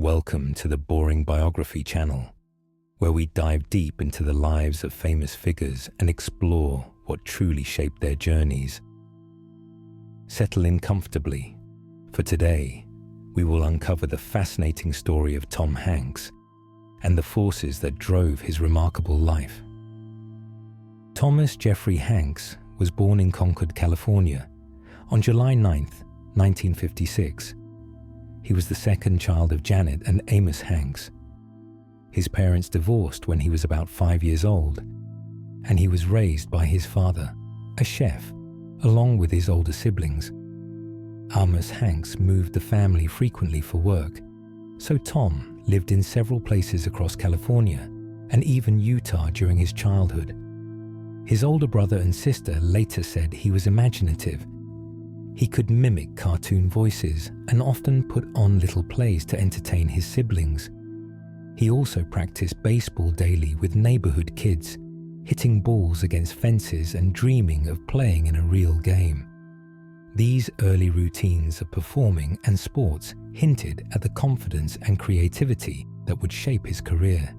Welcome to the Boring Biography channel, where we dive deep into the lives of famous figures and explore what truly shaped their journeys. Settle in comfortably, for today we will uncover the fascinating story of Tom Hanks and the forces that drove his remarkable life. Thomas Jeffrey Hanks was born in Concord, California, on July 9, 1956. He was the second child of Janet and Amos Hanks. His parents divorced when he was about 5 years old, and he was raised by his father, a chef, along with his older siblings. Amos Hanks moved the family frequently for work, so Tom lived in several places across California and even Utah during his childhood. His older brother and sister later said he was imaginative. He could mimic cartoon voices and often put on little plays to entertain his siblings. He also practiced baseball daily with neighborhood kids, hitting balls against fences and dreaming of playing in a real game. These early routines of performing and sports hinted at the confidence and creativity that would shape his career.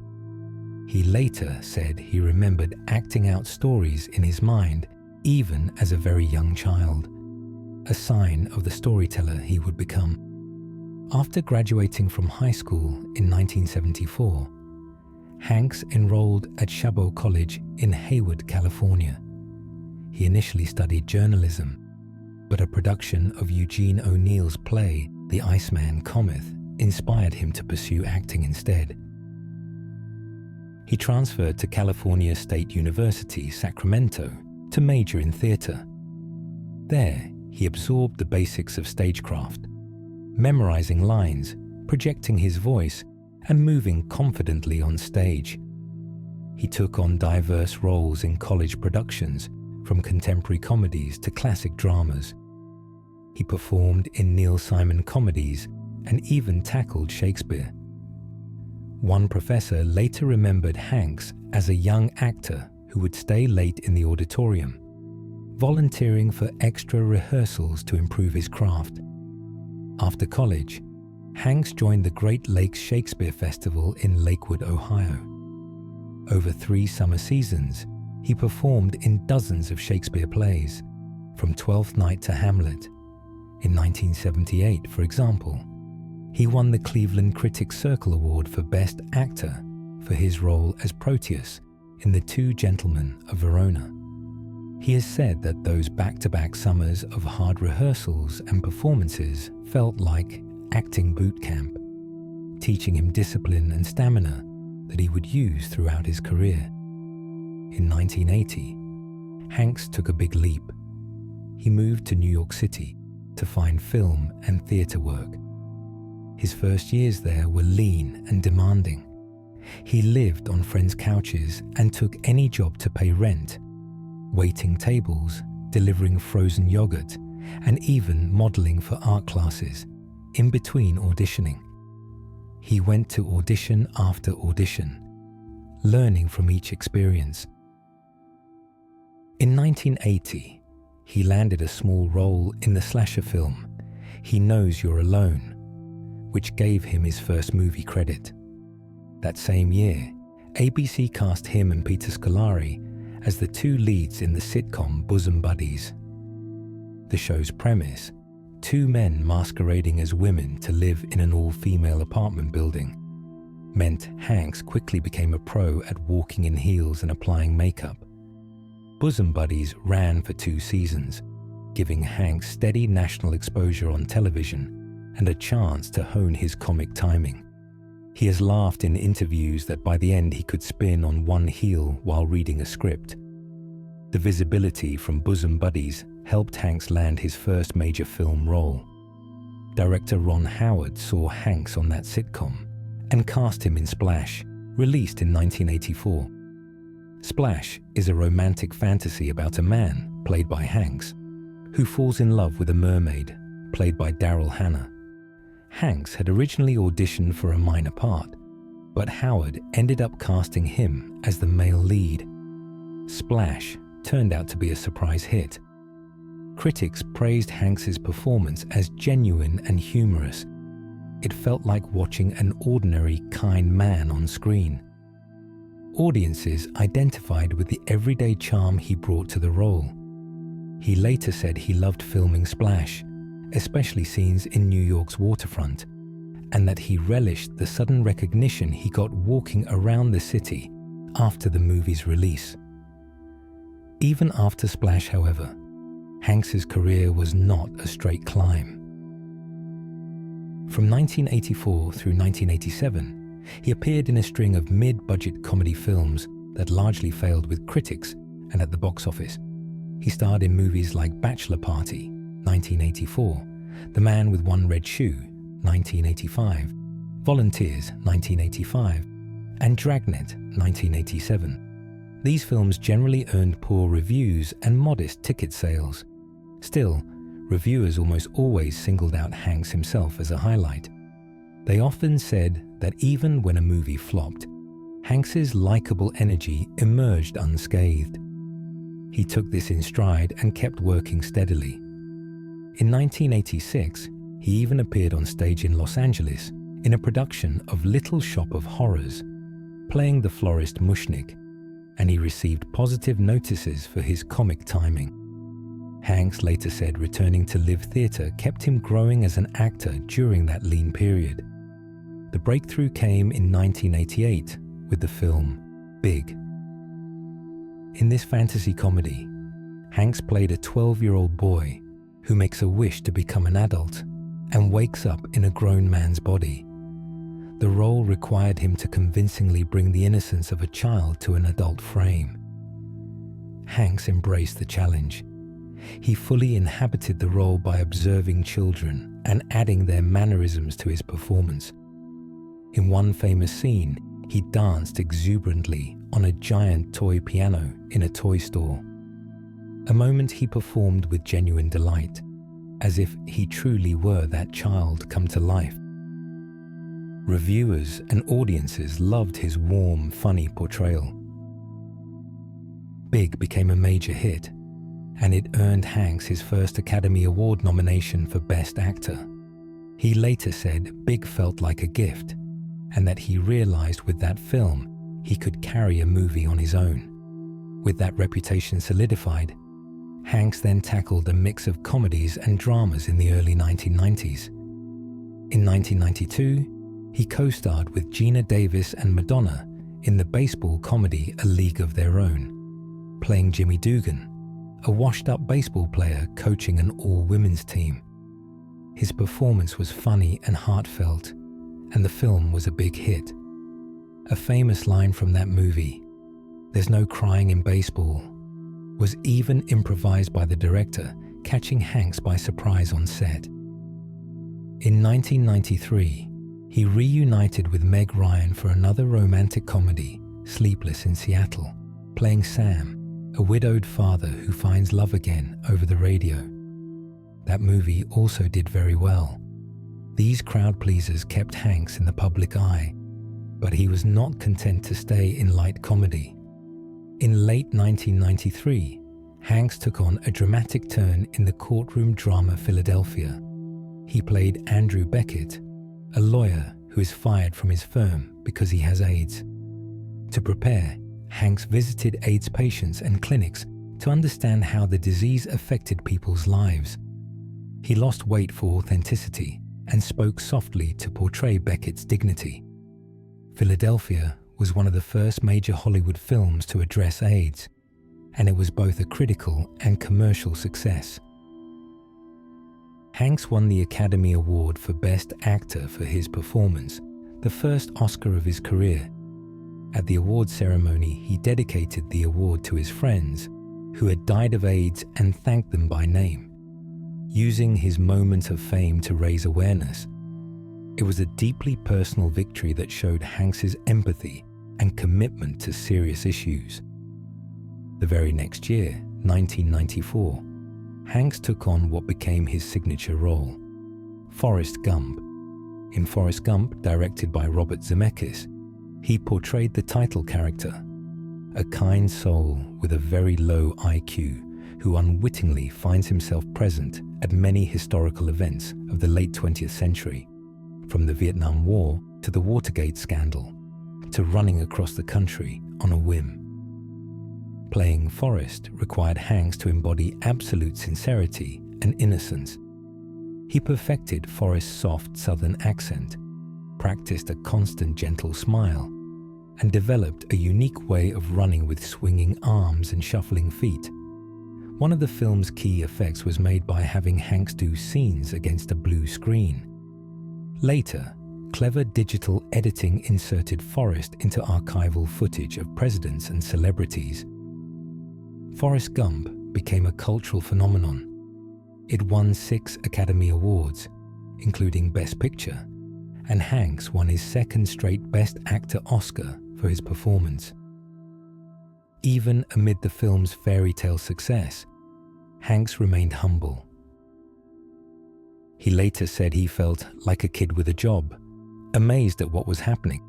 He later said he remembered acting out stories in his mind even as a very young child, a sign of the storyteller he would become. After graduating from high school in 1974, Hanks enrolled at Chabot College in Hayward, California. He initially studied journalism, but a production of Eugene O'Neill's play, The Iceman Cometh, inspired him to pursue acting instead. He transferred to California State University, Sacramento, to major in theater. There, he absorbed the basics of stagecraft, memorizing lines, projecting his voice, and moving confidently on stage. He took on diverse roles in college productions, from contemporary comedies to classic dramas. He performed in Neil Simon comedies and even tackled Shakespeare. One professor later remembered Hanks as a young actor who would stay late in the auditorium, volunteering for extra rehearsals to improve his craft. After college, Hanks joined the Great Lakes Shakespeare Festival in Lakewood, Ohio. Over 3 summer seasons, he performed in dozens of Shakespeare plays, from Twelfth Night to Hamlet. In 1978, for example, he won the Cleveland Critics Circle Award for Best Actor for his role as Proteus in The Two Gentlemen of Verona. He has said that those back-to-back summers of hard rehearsals and performances felt like acting boot camp, teaching him discipline and stamina that he would use throughout his career. In 1980, Hanks took a big leap. He moved to New York City to find film and theater work. His first years there were lean and demanding. He lived on friends' couches and took any job to pay rent, waiting tables, delivering frozen yogurt, and even modeling for art classes, in between auditioning. He went to audition after audition, learning from each experience. In 1980, he landed a small role in the slasher film, He Knows You're Alone, which gave him his first movie credit. That same year, ABC cast him and Peter Scolari as the 2 leads in the sitcom Bosom Buddies. The show's premise, 2 men masquerading as women to live in an all-female apartment building, meant Hanks quickly became a pro at walking in heels and applying makeup. Bosom Buddies ran for 2 seasons, giving Hanks steady national exposure on television and a chance to hone his comic timing. He has laughed in interviews that by the end he could spin on one heel while reading a script. The visibility from Bosom Buddies helped Hanks land his first major film role. Director Ron Howard saw Hanks on that sitcom and cast him in Splash, released in 1984. Splash is a romantic fantasy about a man, played by Hanks, who falls in love with a mermaid, played by Daryl Hannah. Hanks had originally auditioned for a minor part, but Howard ended up casting him as the male lead. Splash turned out to be a surprise hit. Critics praised Hanks's performance as genuine and humorous. it felt like watching an ordinary, kind man on screen. Audiences identified with the everyday charm he brought to the role. He later said he loved filming Splash, especially scenes in New York's waterfront, and that he relished the sudden recognition he got walking around the city after the movie's release. Even after Splash, however, Hanks's career was not a straight climb. From 1984 through 1987, he appeared in a string of mid-budget comedy films that largely failed with critics and at the box office. He starred in movies like Bachelor Party, 1984, The Man with One Red Shoe, 1985, Volunteers, 1985, and Dragnet, 1987. These films generally earned poor reviews and modest ticket sales. Still, reviewers almost always singled out Hanks himself as a highlight. They often said that even when a movie flopped, Hanks's likable energy emerged unscathed. He took this in stride and kept working steadily. In 1986, he even appeared on stage in Los Angeles in a production of Little Shop of Horrors, playing the florist Mushnik, and he received positive notices for his comic timing. Hanks later said returning to live theatre kept him growing as an actor during that lean period. The breakthrough came in 1988 with the film Big. In this fantasy comedy, Hanks played a 12-year-old boy who makes a wish to become an adult and wakes up in a grown man's body. The role required him to convincingly bring the innocence of a child to an adult frame. Hanks embraced the challenge. He fully inhabited the role by observing children and adding their mannerisms to his performance. In one famous scene, he danced exuberantly on a giant toy piano in a toy store. A moment he performed with genuine delight, as if he truly were that child come to life. Reviewers and audiences loved his warm, funny portrayal. Big became a major hit, and it earned Hanks his first Academy Award nomination for Best Actor. He later said Big felt like a gift, and that he realized with that film he could carry a movie on his own. With that reputation solidified, Hanks then tackled a mix of comedies and dramas in the early 1990s. In 1992, he co-starred with Gina Davis and Madonna in the baseball comedy A League of Their Own, playing Jimmy Dugan, a washed-up baseball player coaching an all-women's team. His performance was funny and heartfelt, and the film was a big hit. A famous line from that movie, "There's no crying in baseball," was even improvised by the director, catching Hanks by surprise on set. In 1993, he reunited with Meg Ryan for another romantic comedy, Sleepless in Seattle, playing Sam, a widowed father who finds love again over the radio. That movie also did very well. These crowd pleasers kept Hanks in the public eye, but he was not content to stay in light comedy. In late 1993, Hanks took on a dramatic turn in the courtroom drama Philadelphia. He played Andrew Beckett, a lawyer who is fired from his firm because he has AIDS. To prepare, Hanks visited AIDS patients and clinics to understand how the disease affected people's lives. He lost weight for authenticity and spoke softly to portray Beckett's dignity. Philadelphia was one of the first major Hollywood films to address AIDS, and it was both a critical and commercial success. Hanks won the Academy Award for Best Actor for his performance, the first Oscar of his career. At the award ceremony, he dedicated the award to his friends who had died of AIDS and thanked them by name, using his moment of fame to raise awareness. It was a deeply personal victory that showed Hanks's empathy and commitment to serious issues. The very next year, 1994, Hanks took on what became his signature role, Forrest Gump. In Forrest Gump, directed by Robert Zemeckis, he portrayed the title character, a kind soul with a very low IQ who unwittingly finds himself present at many historical events of the late 20th century. from the Vietnam War to the Watergate scandal, to running across the country on a whim. Playing Forrest required Hanks to embody absolute sincerity and innocence. He perfected Forrest's soft Southern accent, practiced a constant gentle smile, and developed a unique way of running with swinging arms and shuffling feet. One of the film's key effects was made by having Hanks do scenes against a blue screen. Later, clever digital editing inserted Forrest into archival footage of presidents and celebrities. Forrest Gump became a cultural phenomenon. It won 6 Academy Awards, including Best Picture, and Hanks won his second straight Best Actor Oscar for his performance. Even amid the film's fairy tale success, Hanks remained humble. He later said he felt like a kid with a job, amazed at what was happening,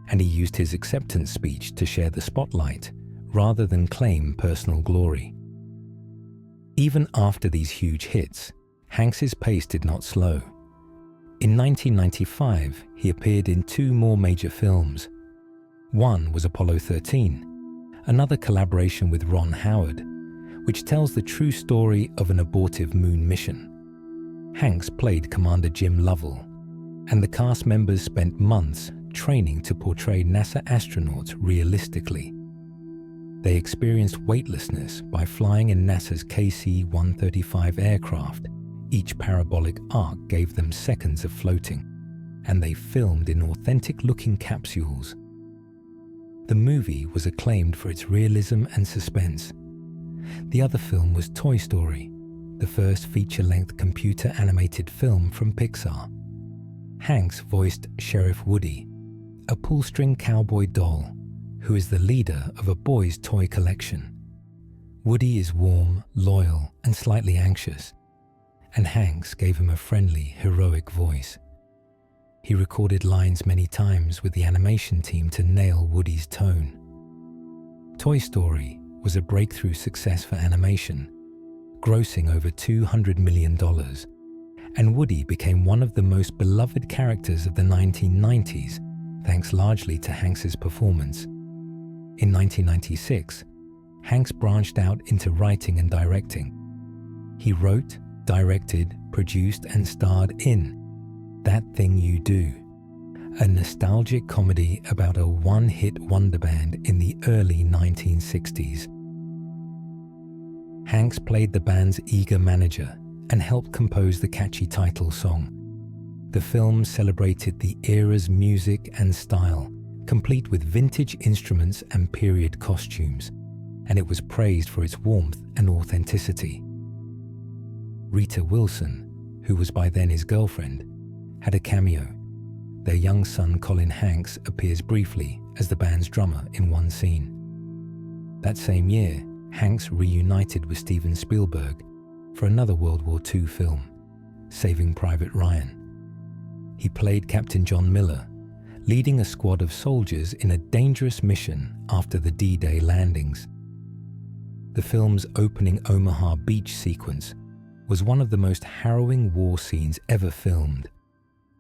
and he used his acceptance speech to share the spotlight rather than claim personal glory. Even after these huge hits, Hanks's pace did not slow. In 1995, he appeared in 2 more major films. One was Apollo 13, another collaboration with Ron Howard, which tells the true story of an abortive moon mission. Hanks played Commander Jim Lovell, and the cast members spent months training to portray NASA astronauts realistically. They experienced weightlessness by flying in NASA's KC-135 aircraft. Each parabolic arc gave them seconds of floating, and they filmed in authentic-looking capsules. The movie was acclaimed for its realism and suspense. The other film was Toy Story, the first feature-length computer-animated film from Pixar. Hanks voiced Sheriff Woody, a pull-string cowboy doll who is the leader of a boys' toy collection. Woody is warm, loyal, and slightly anxious, and Hanks gave him a friendly, heroic voice. He recorded lines many times with the animation team to nail Woody's tone. Toy Story was a breakthrough success for animation, grossing over $200 million, and Woody became one of the most beloved characters of the 1990s, thanks largely to Hanks's performance. In 1996, Hanks branched out into writing and directing. He wrote, directed, produced, and starred in That Thing You Do, a nostalgic comedy about a one-hit wonder band in the early 1960s. Hanks played the band's eager manager and helped compose the catchy title song. The film celebrated the era's music and style, complete with vintage instruments and period costumes, and it was praised for its warmth and authenticity. Rita Wilson, who was by then his girlfriend, had a cameo. Their young son Colin Hanks appears briefly as the band's drummer in one scene. That same year, Hanks reunited with Steven Spielberg for another World War II film, Saving Private Ryan. He played Captain John Miller, leading a squad of soldiers in a dangerous mission after the D-Day landings. The film's opening Omaha beach sequence was one of the most harrowing war scenes ever filmed,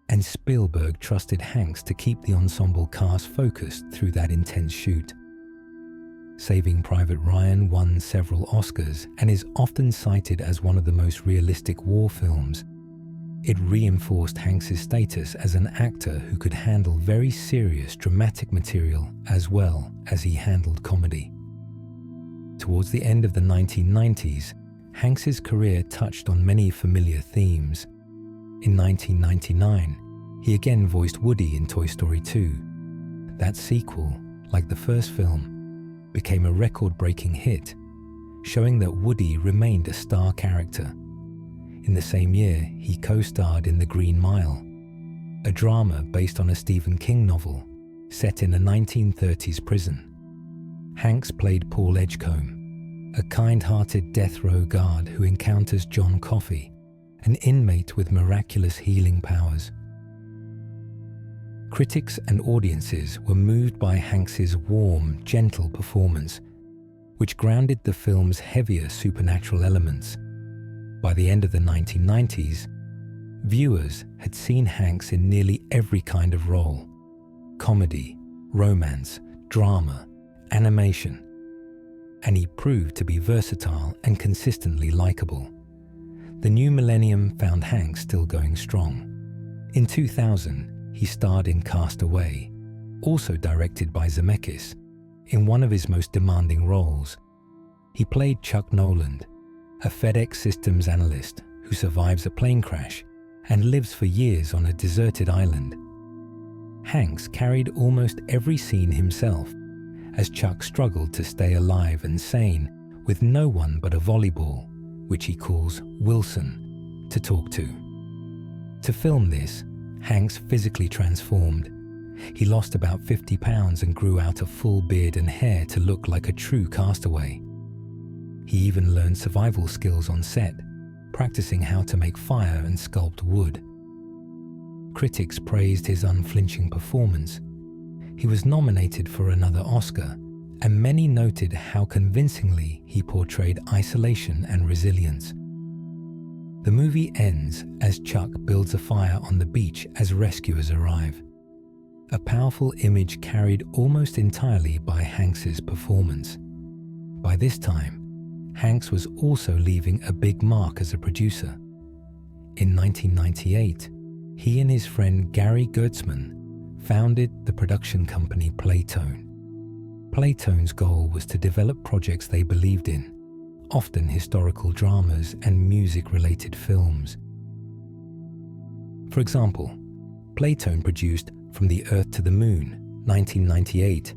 and Spielberg trusted Hanks to keep the ensemble cast focused through that intense shoot. Saving Private Ryan won several Oscars and is often cited as one of the most realistic war films. It reinforced Hanks's status as an actor who could handle very serious, dramatic material as well as he handled comedy. Towards the end of the 1990s, Hanks's career touched on many familiar themes. In 1999, he again voiced Woody in Toy Story 2. That sequel, like the first film, became a record-breaking hit, showing that Woody remained a star character. In the same year, he co-starred in The Green Mile, a drama based on a Stephen King novel set in a 1930s prison. Hanks played Paul Edgecombe, a kind-hearted death row guard who encounters John Coffey, an inmate with miraculous healing powers. Critics and audiences were moved by Hanks's warm, gentle performance, which grounded the film's heavier supernatural elements. By the end of the 1990s, viewers had seen Hanks in nearly every kind of role: comedy, romance, drama, animation, and he proved to be versatile and consistently likable. The new millennium found Hanks still going strong. In 2000, he starred in Cast Away, also directed by Zemeckis, in one of his most demanding roles. He played Chuck Noland, a FedEx systems analyst who survives a plane crash and lives for years on a deserted island. Hanks carried almost every scene himself, as Chuck struggled to stay alive and sane with no one but a volleyball, which he calls Wilson, to talk to. To film this, Hanks physically transformed. He lost about 50 pounds and grew out a full beard and hair to look like a true castaway. He even learned survival skills on set, practicing how to make fire and sculpt wood. Critics praised his unflinching performance. He was nominated for another Oscar, and many noted how convincingly he portrayed isolation and resilience. The movie ends as Chuck builds a fire on the beach as rescuers arrive, a powerful image carried almost entirely by Hanks's performance. By this time, Hanks was also leaving a big mark as a producer. In 1998, he and his friend Gary Gertzman founded the production company Playtone. Playtone's goal was to develop projects they believed in, often historical dramas and music-related films. For example, Playtone produced From the Earth to the Moon, 1998,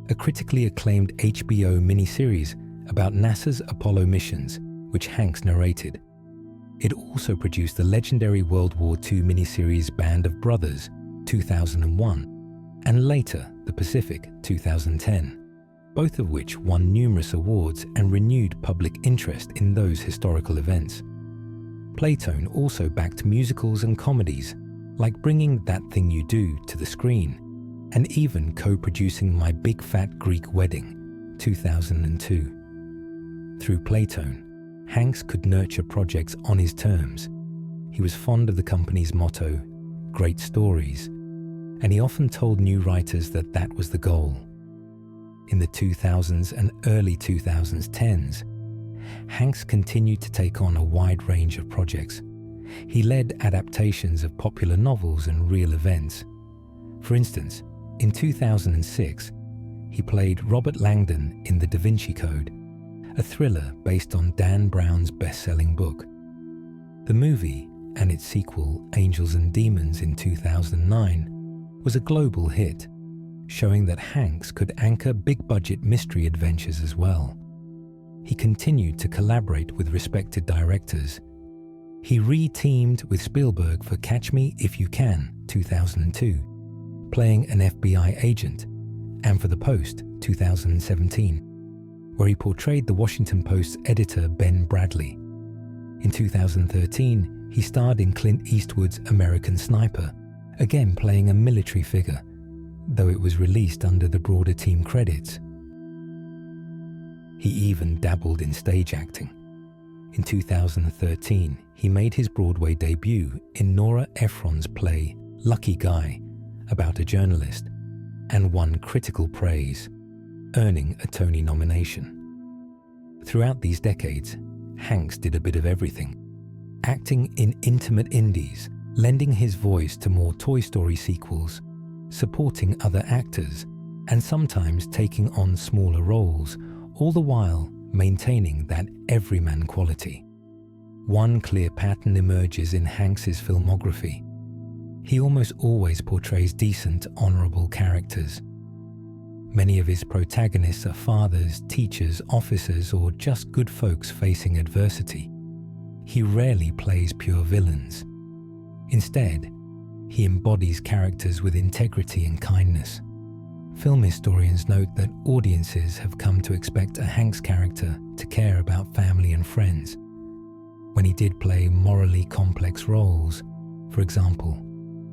a critically acclaimed HBO miniseries about NASA's Apollo missions, which Hanks narrated. It also produced the legendary World War II miniseries Band of Brothers, 2001, and later The Pacific, 2010, both of which won numerous awards and renewed public interest in those historical events. Playtone also backed musicals and comedies, like bringing That Thing You Do to the screen, and even co-producing My Big Fat Greek Wedding, 2002. Through Playtone, Hanks could nurture projects on his terms. He was fond of the company's motto, "Great stories," and he often told new writers that that was the goal. In the 2000s and early 2010s, Hanks continued to take on a wide range of projects. He led adaptations of popular novels and real events. For instance, in 2006, he played Robert Langdon in The Da Vinci Code, a thriller based on Dan Brown's best-selling book. The movie, and its sequel, Angels and Demons, in 2009, was a global hit, showing that Hanks could anchor big-budget mystery adventures as well. He continued to collaborate with respected directors. He re-teamed with Spielberg for Catch Me If You Can, 2002, playing an FBI agent, and for The Post, 2017, where he portrayed the Washington Post's editor Ben Bradley. In 2013, he starred in Clint Eastwood's American Sniper, again playing a military figure, though it was released under the broader team credits. He even dabbled in stage acting. In 2013, he made his Broadway debut in Nora Ephron's play Lucky Guy, about a journalist, and won critical praise, earning a Tony nomination. Throughout these decades, Hanks did a bit of everything, acting in intimate indies, lending his voice to more Toy Story sequels, supporting other actors, and sometimes taking on smaller roles, all the while maintaining that everyman quality. One clear pattern emerges in Hanks's filmography. He almost always portrays decent, honorable characters. Many of his protagonists are fathers, teachers, officers, or just good folks facing adversity. He rarely plays pure villains. Instead, he embodies characters with integrity and kindness. Film historians note that audiences have come to expect a Hanks character to care about family and friends. When he did play morally complex roles, for example,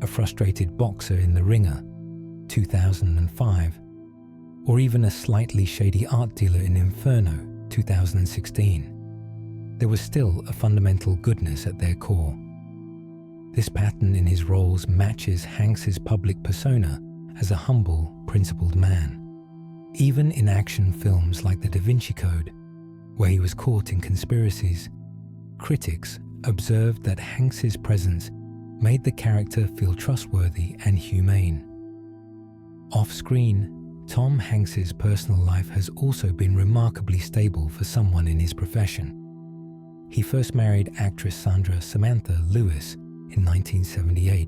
a frustrated boxer in The Ringer, 2005, or even a slightly shady art dealer in Inferno, 2016, there was still a fundamental goodness at their core. This pattern in his roles matches Hanks's public persona as a humble, principled man. Even in action films like The Da Vinci Code, where he was caught in conspiracies, critics observed that Hanks's presence made the character feel trustworthy and humane. Off-screen, Tom Hanks's personal life has also been remarkably stable for someone in his profession. He first married actress Samantha Lewis in 1978.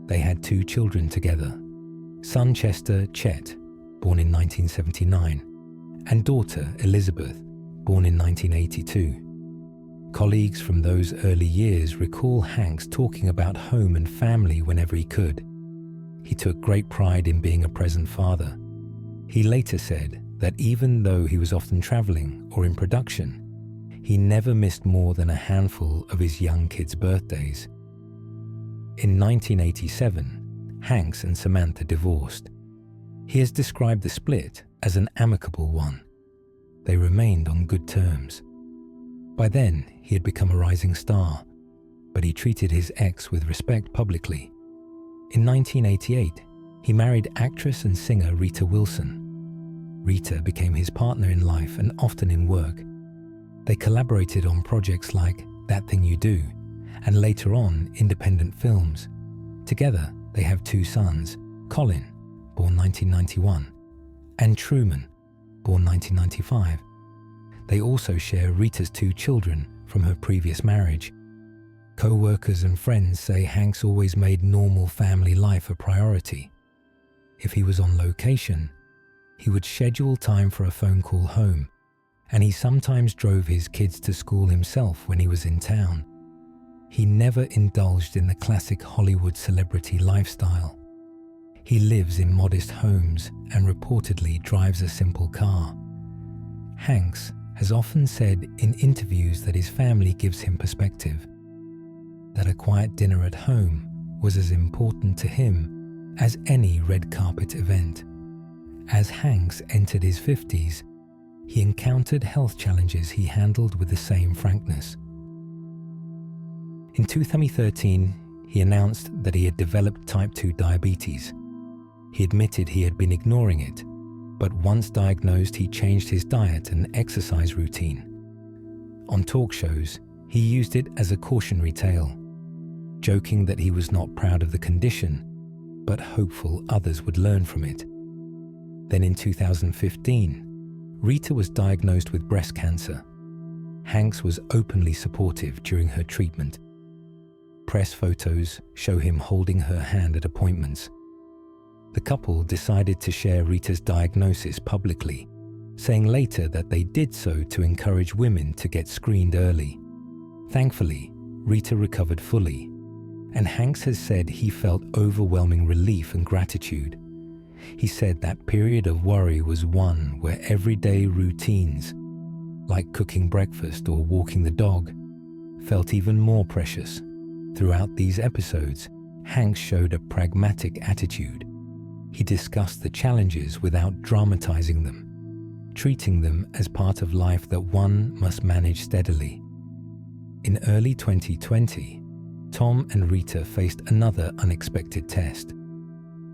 They had 2 children together, son Chester Chet, born in 1979, and daughter Elizabeth, born in 1982. Colleagues from those early years recall Hanks talking about home and family whenever he could. He took great pride in being a present father. He later said that even though he was often traveling or in production, he never missed more than a handful of his young kids' birthdays. In 1987, Hanks and Samantha divorced. He has described the split as an amicable one. They remained on good terms. By then, he had become a rising star, but he treated his ex with respect publicly. In 1988, he married actress and singer Rita Wilson. Rita became his partner in life and often in work. They collaborated on projects like That Thing You Do, and later on, independent films. Together, they have 2 sons, Colin, born 1991, and Truman, born 1995. They also share Rita's 2 children from her previous marriage. Co-workers and friends say Hanks always made normal family life a priority. If he was on location, he would schedule time for a phone call home, and he sometimes drove his kids to school himself when he was in town. He never indulged in the classic Hollywood celebrity lifestyle. He lives in modest homes and reportedly drives a simple car. Hanks has often said in interviews that his family gives him perspective, that a quiet dinner at home was as important to him as any red carpet event. As Hanks entered his 50s, he encountered health challenges he handled with the same frankness. In 2013, he announced that he had developed type 2 diabetes. He admitted he had been ignoring it, but once diagnosed, he changed his diet and exercise routine. On talk shows, he used it as a cautionary tale, joking that he was not proud of the condition, but hopeful others would learn from it. Then in 2015, Rita was diagnosed with breast cancer. Hanks was openly supportive during her treatment. Press photos show him holding her hand at appointments. The couple decided to share Rita's diagnosis publicly, saying later that they did so to encourage women to get screened early. Thankfully, Rita recovered fully, and Hanks has said he felt overwhelming relief and gratitude. He said that period of worry was one where everyday routines, like cooking breakfast or walking the dog, felt even more precious. Throughout these episodes, Hanks showed a pragmatic attitude. He discussed the challenges without dramatizing them, treating them as part of life that one must manage steadily. In early 2020, Tom and Rita faced another unexpected test.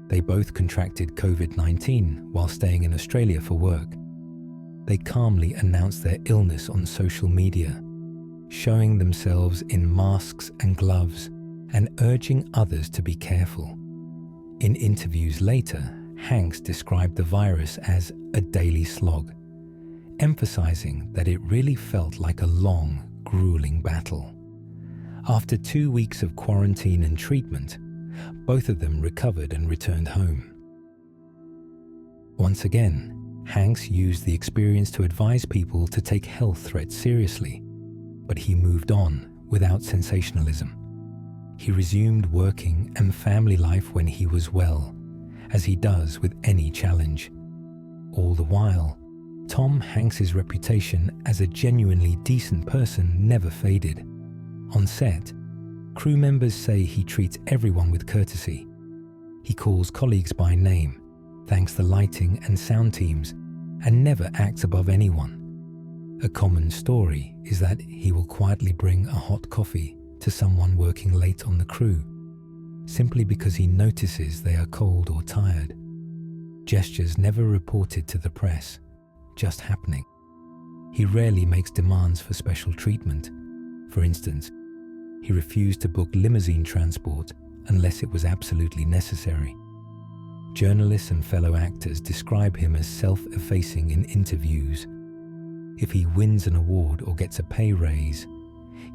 They both contracted COVID-19 while staying in Australia for work. They calmly announced their illness on social media, showing themselves in masks and gloves and urging others to be careful. In interviews later, Hanks described the virus as a daily slog, emphasizing that it really felt like a long, grueling battle. After 2 weeks of quarantine and treatment, both of them recovered and returned home. Once again, Hanks used the experience to advise people to take health threats seriously, but he moved on without sensationalism. He resumed working and family life when he was well, as he does with any challenge. All the while, Tom Hanks's reputation as a genuinely decent person never faded. On set, crew members say he treats everyone with courtesy. He calls colleagues by name, thanks the lighting and sound teams, and never acts above anyone. A common story is that he will quietly bring a hot coffee to someone working late on the crew, simply because he notices they are cold or tired. Gestures never reported to the press, just happening. He rarely makes demands for special treatment. For instance, he refused to book limousine transport unless it was absolutely necessary. Journalists and fellow actors describe him as self-effacing in interviews. If he wins an award or gets a pay raise,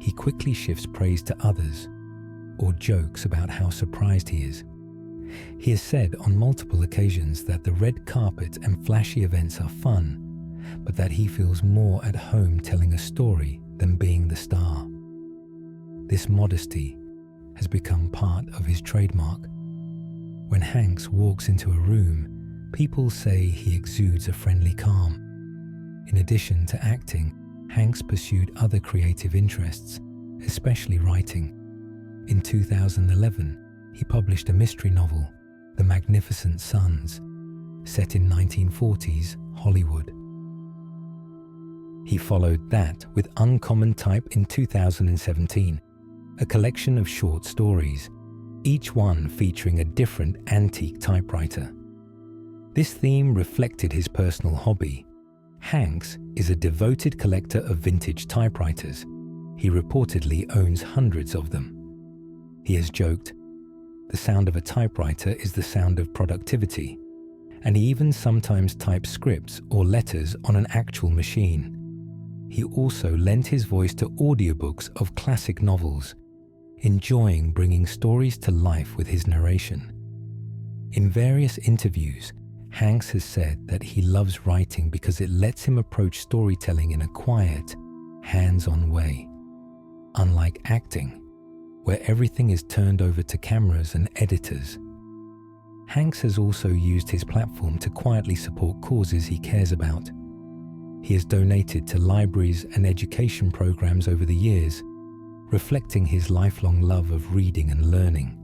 he quickly shifts praise to others or jokes about how surprised he is. He has said on multiple occasions that the red carpet and flashy events are fun, but that he feels more at home telling a story than being the star. This modesty has become part of his trademark. When Hanks walks into a room, people say he exudes a friendly calm. In addition to acting, Hanks pursued other creative interests, especially writing. In 2011, he published a mystery novel, The Magnificent Sons, set in 1940s Hollywood. He followed that with Uncommon Type in 2017, a collection of short stories, each one featuring a different antique typewriter. This theme reflected his personal hobby. Hanks is a devoted collector of vintage typewriters. He reportedly owns hundreds of them. He has joked, "The sound of a typewriter is the sound of productivity," and he even sometimes types scripts or letters on an actual machine. He also lent his voice to audiobooks of classic novels, enjoying bringing stories to life with his narration. In various interviews, Hanks has said that he loves writing because it lets him approach storytelling in a quiet, hands-on way. Unlike acting, where everything is turned over to cameras and editors, Hanks has also used his platform to quietly support causes he cares about. He has donated to libraries and education programs over the years, reflecting his lifelong love of reading and learning.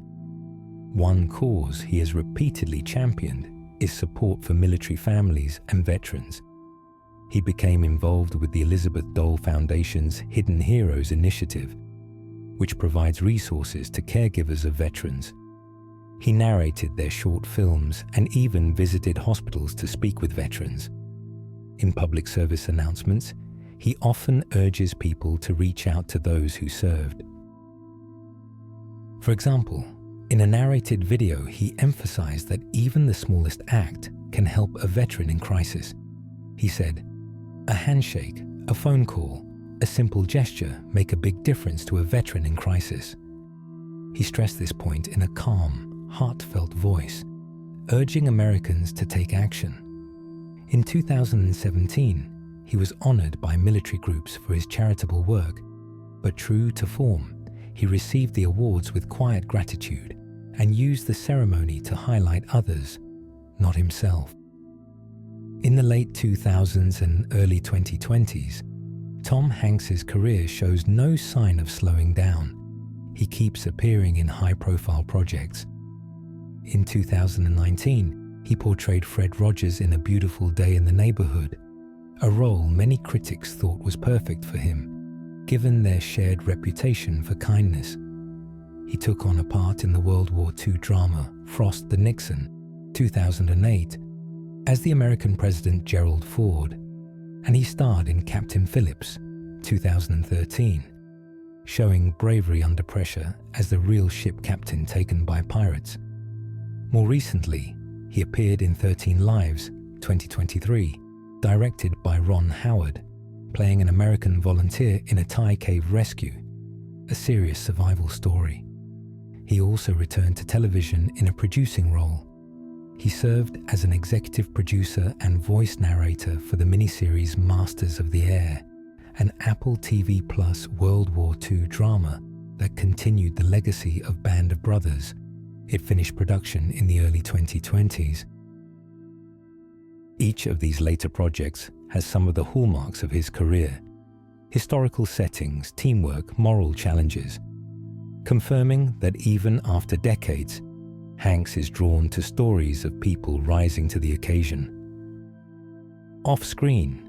One cause he has repeatedly championed is support for military families and veterans. He became involved with the Elizabeth Dole Foundation's Hidden Heroes initiative, which provides resources to caregivers of veterans. He narrated their short films and even visited hospitals to speak with veterans. In public service announcements, he often urges people to reach out to those who served. For example, in a narrated video, he emphasized that even the smallest act can help a veteran in crisis. He said, "A handshake, a phone call, a simple gesture make a big difference to a veteran in crisis." He stressed this point in a calm, heartfelt voice, urging Americans to take action. In 2017, he was honored by military groups for his charitable work, but true to form, he received the awards with quiet gratitude and used the ceremony to highlight others, not himself. In the late 2000s and early 2020s, Tom Hanks's career shows no sign of slowing down. He keeps appearing in high-profile projects. In 2019, he portrayed Fred Rogers in A Beautiful Day in the Neighborhood, a role many critics thought was perfect for him, given their shared reputation for kindness. He took on a part in the World War II drama Frost the Nixon, 2008, as the American President Gerald Ford, and he starred in Captain Phillips, 2013, showing bravery under pressure as the real ship captain taken by pirates. More recently, he appeared in 13 Lives, 2023, directed by Ron Howard, playing an American volunteer in a Thai cave rescue, a serious survival story. He also returned to television in a producing role. He served as an executive producer and voice narrator for the miniseries Masters of the Air, an Apple TV Plus World War II drama that continued the legacy of Band of Brothers. It finished production in the early 2020s. Each of these later projects has some of the hallmarks of his career: historical settings, teamwork, moral challenges, confirming that even after decades, Hanks is drawn to stories of people rising to the occasion. Off-screen,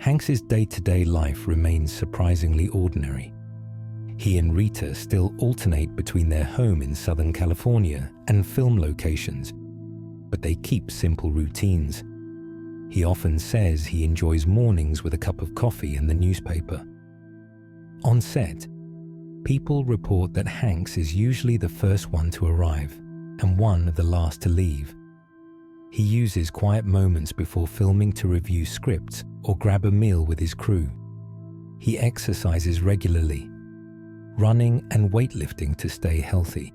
Hanks's day-to-day life remains surprisingly ordinary. He and Rita still alternate between their home in Southern California and film locations, but they keep simple routines. He often says he enjoys mornings with a cup of coffee and the newspaper. On set, people report that Hanks is usually the first one to arrive and one of the last to leave. He uses quiet moments before filming to review scripts or grab a meal with his crew. He exercises regularly, running and weightlifting to stay healthy.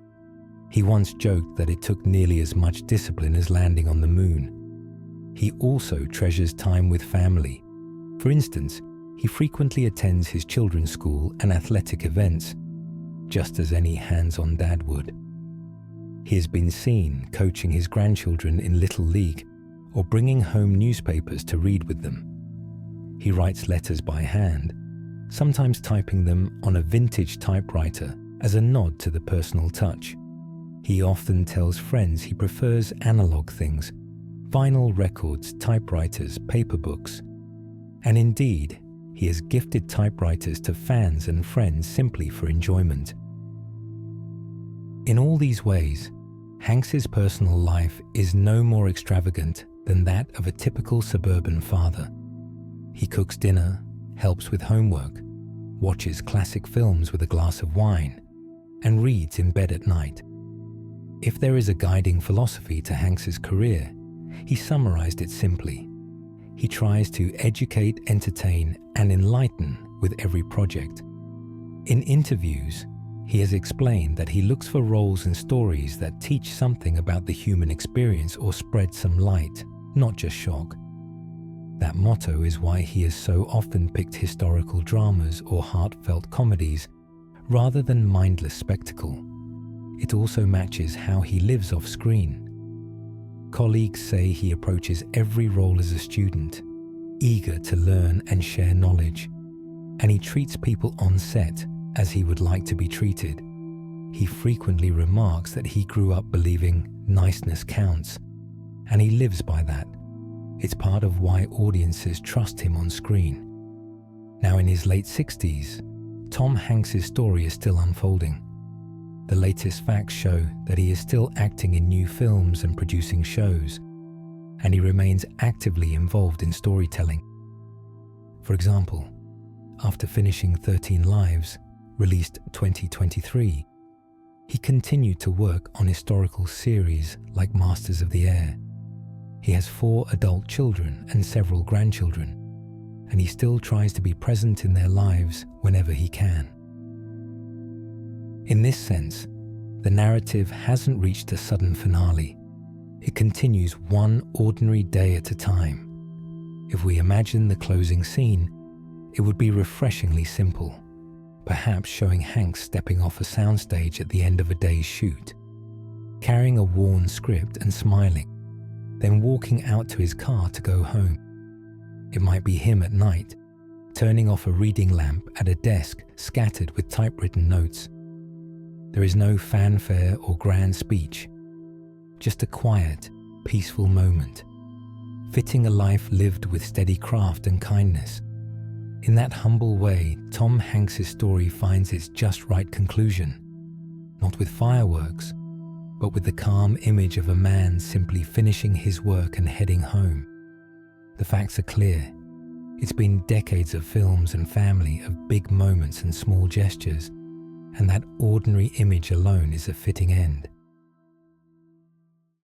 He once joked that it took nearly as much discipline as landing on the moon. He also treasures time with family. For instance, he frequently attends his children's school and athletic events, just as any hands-on dad would. He has been seen coaching his grandchildren in Little League or bringing home newspapers to read with them. He writes letters by hand, sometimes typing them on a vintage typewriter as a nod to the personal touch. He often tells friends he prefers analog things, vinyl records, typewriters, paper books. And indeed, he has gifted typewriters to fans and friends simply for enjoyment. In all these ways, Hanks's personal life is no more extravagant than that of a typical suburban father. He cooks dinner, helps with homework, watches classic films with a glass of wine, and reads in bed at night. If there is a guiding philosophy to Hanks's career, he summarized it simply. He tries to educate, entertain, and enlighten with every project. In interviews, he has explained that he looks for roles and stories that teach something about the human experience or spread some light, not just shock. That motto is why he has so often picked historical dramas or heartfelt comedies rather than mindless spectacle. It also matches how he lives off screen. Colleagues say he approaches every role as a student, eager to learn and share knowledge, and he treats people on set as he would like to be treated. He frequently remarks that he grew up believing niceness counts, and he lives by that. It's part of why audiences trust him on screen. Now in his late 60s, Tom Hanks's story is still unfolding. The latest facts show that he is still acting in new films and producing shows, and he remains actively involved in storytelling. For example, after finishing 13 Lives, released 2023, he continued to work on historical series like Masters of the Air. He has 4 adult children and several grandchildren, and he still tries to be present in their lives whenever he can. In this sense, the narrative hasn't reached a sudden finale. It continues one ordinary day at a time. If we imagine the closing scene, it would be refreshingly simple, perhaps showing Hanks stepping off a soundstage at the end of a day's shoot, carrying a worn script and smiling, then walking out to his car to go home. It might be him at night, turning off a reading lamp at a desk scattered with typewritten notes. There is no fanfare or grand speech, just a quiet, peaceful moment, fitting a life lived with steady craft and kindness. In that humble way, Tom Hanks's story finds its just right conclusion, not with fireworks, but with the calm image of a man simply finishing his work and heading home. The facts are clear. It's been decades of films and family, of big moments and small gestures, and that ordinary image alone is a fitting end.